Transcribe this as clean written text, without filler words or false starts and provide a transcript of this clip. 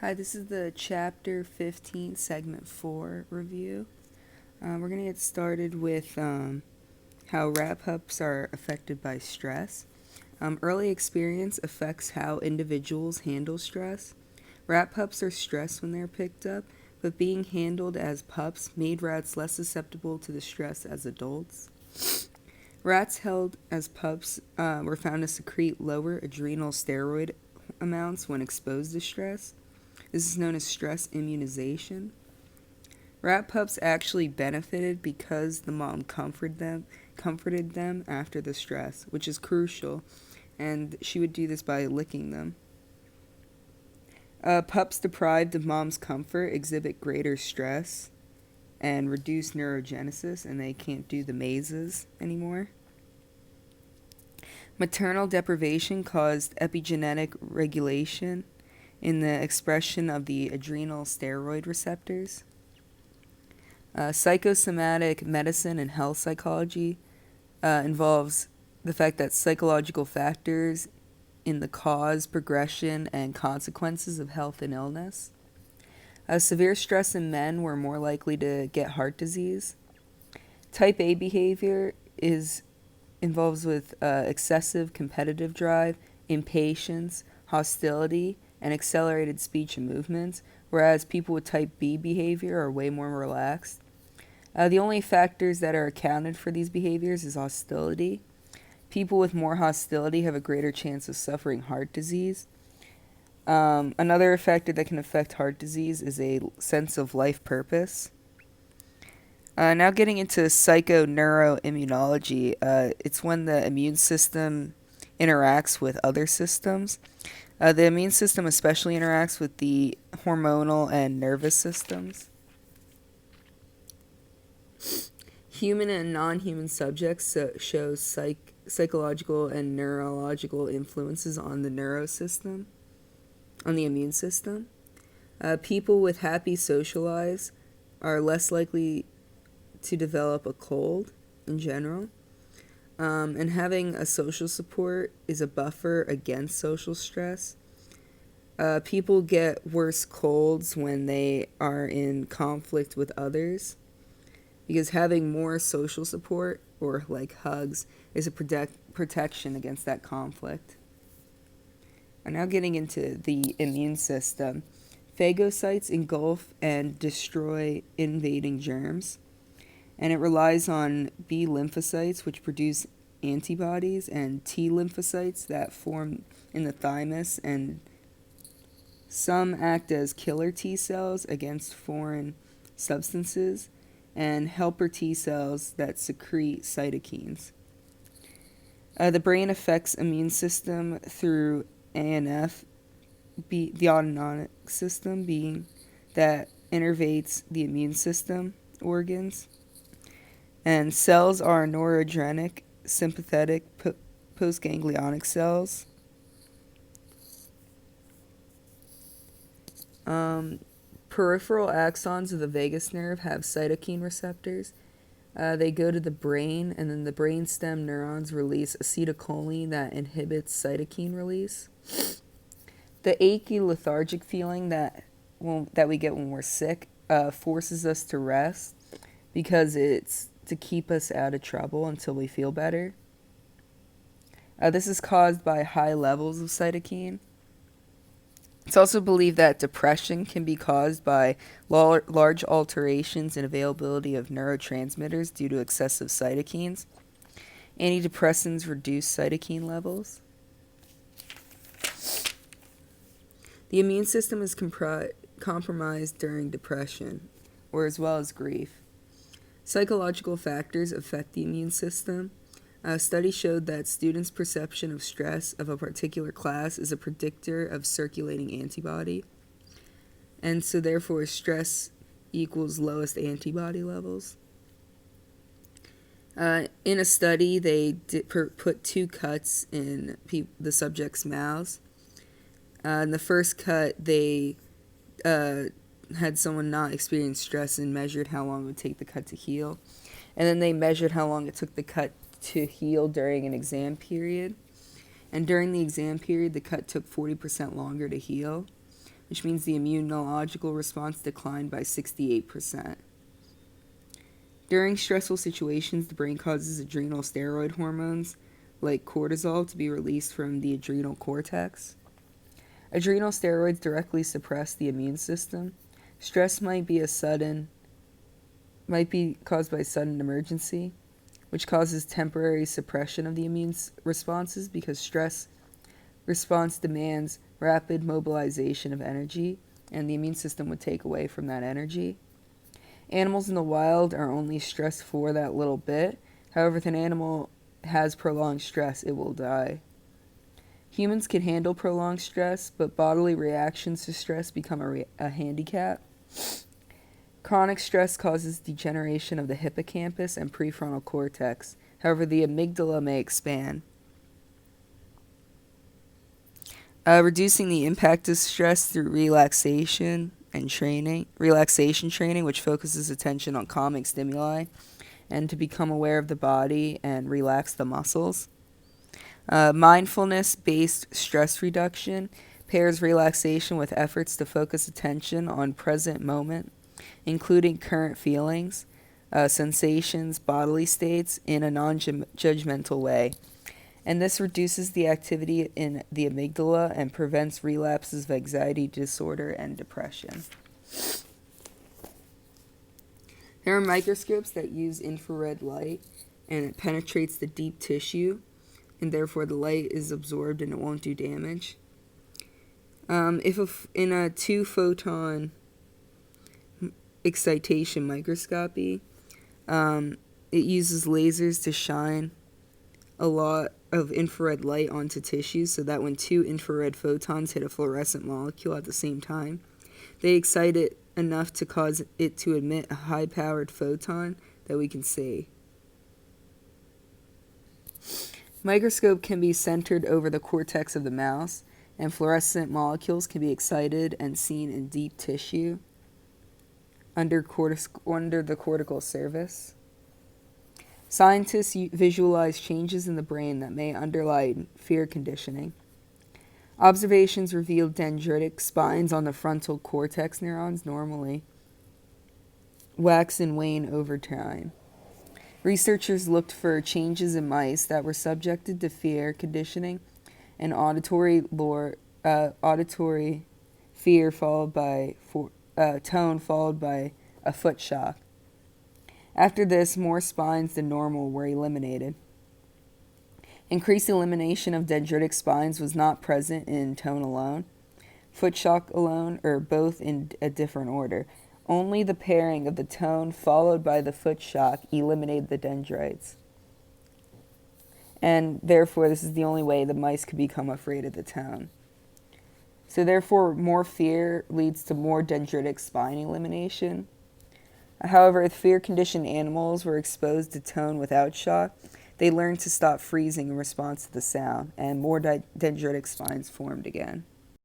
Hi, this is the Chapter 15, Segment 4 review. We're going to get started with how rat pups are affected by stress. Early experience affects how individuals handle stress. Rat pups are stressed when they're picked up, but being handled as pups made rats less susceptible to the stress as adults. Rats held as pups were found to secrete lower adrenal steroid amounts when exposed to stress. This is known as stress immunization. Rat pups actually benefited because the mom comforted them after the stress, which is crucial, and she would do this by licking them. Pups deprived of mom's comfort exhibit greater stress and reduced neurogenesis, and they can't do the mazes anymore. Maternal deprivation caused epigenetic regulation in the expression of the adrenal steroid receptors. Psychosomatic medicine and health psychology involves the fact that psychological factors in the cause, progression, and consequences of health and illness. Severe stress in men were more likely to get heart disease. Type A behavior involves with excessive competitive drive, impatience, hostility, and accelerated speech and movements, whereas people with type B behavior are way more relaxed. The only factors that are accounted for these behaviors is hostility. People with more hostility have a greater chance of suffering heart disease. Another factor that can affect heart disease is a sense of life purpose. Now getting into psychoneuroimmunology, it's when the immune system interacts with other systems. The immune system especially interacts with the hormonal and nervous systems. Human and non-human subjects show psychological and neurological influences on the neurosystem, on the immune system. People with happy social lives are less likely to develop a cold in general. And having a social support is a buffer against social stress. People get worse colds when they are in conflict with others because having more social support, or like hugs, is a protection against that conflict. And now getting into the immune system. Phagocytes engulf and destroy invading germs, and it relies on B lymphocytes, which produce antibodies, and T lymphocytes that form in the thymus, and some act as killer T cells against foreign substances, and helper T cells that secrete cytokines. The brain affects immune system through ANF, the autonomic system being that innervates the immune system organs. And cells are noradrenergic, sympathetic, postganglionic cells. Peripheral axons of the vagus nerve have cytokine receptors. They go to the brain, and then the brainstem neurons release acetylcholine that inhibits cytokine release. The achy, lethargic feeling that we get when we're sick forces us to rest because it's to keep us out of trouble until we feel better. This is caused by high levels of cytokine. It's also believed that depression can be caused by large alterations in availability of neurotransmitters due to excessive cytokines. Antidepressants reduce cytokine levels. The immune system is compromised during depression, or as well as grief. Psychological factors affect the immune system. A study showed that students' perception of stress of a particular class is a predictor of circulating antibody. And so therefore stress equals lowest antibody levels. In a study, they put 2 cuts in the subjects' mouths. In the first cut, they had someone not experience stress and measured how long it would take the cut to heal. And then they measured how long it took the cut to heal during an exam period. And during the exam period, the cut took 40% longer to heal, which means the immunological response declined by 68%. During stressful situations, the brain causes adrenal steroid hormones, like cortisol, to be released from the adrenal cortex. Adrenal steroids directly suppress the immune system. Stress might be caused by sudden emergency, which causes temporary suppression of the immune responses because stress response demands rapid mobilization of energy, and the immune system would take away from that energy. Animals in the wild are only stressed for that little bit. However, if an animal has prolonged stress, it will die. Humans can handle prolonged stress, but bodily reactions to stress become a handicap. Chronic stress causes degeneration of the hippocampus and prefrontal cortex. However, the amygdala may expand. Reducing the impact of stress through relaxation training, which focuses attention on calming stimuli, and to become aware of the body and relax the muscles. Mindfulness-based stress reduction pairs relaxation with efforts to focus attention on present moment, including current feelings, sensations, bodily states, in a non-judgmental way. And this reduces the activity in the amygdala and prevents relapses of anxiety disorder and depression. There are microscopes that use infrared light, and it penetrates the deep tissue, and therefore the light is absorbed and it won't do damage. In a 2-photon excitation microscopy, it uses lasers to shine a lot of infrared light onto tissues so that when 2 infrared photons hit a fluorescent molecule at the same time, they excite it enough to cause it to emit a high-powered photon that we can see. Microscope can be centered over the cortex of the mouse, and fluorescent molecules can be excited and seen in deep tissue under the cortical surface. Scientists visualize changes in the brain that may underlie fear conditioning. Observations reveal dendritic spines on the frontal cortex neurons normally wax and wane over time. Researchers looked for changes in mice that were subjected to fear conditioning and auditory fear followed by tone followed by a foot shock. After this, more spines than normal were eliminated. Increased elimination of dendritic spines was not present in tone alone, foot shock alone, or both in a different order. Only the pairing of the tone followed by the foot shock eliminated the dendrites. And therefore, this is the only way the mice could become afraid of the tone. So therefore, more fear leads to more dendritic spine elimination. However, if fear-conditioned animals were exposed to tone without shock, they learned to stop freezing in response to the sound, and more dendritic spines formed again.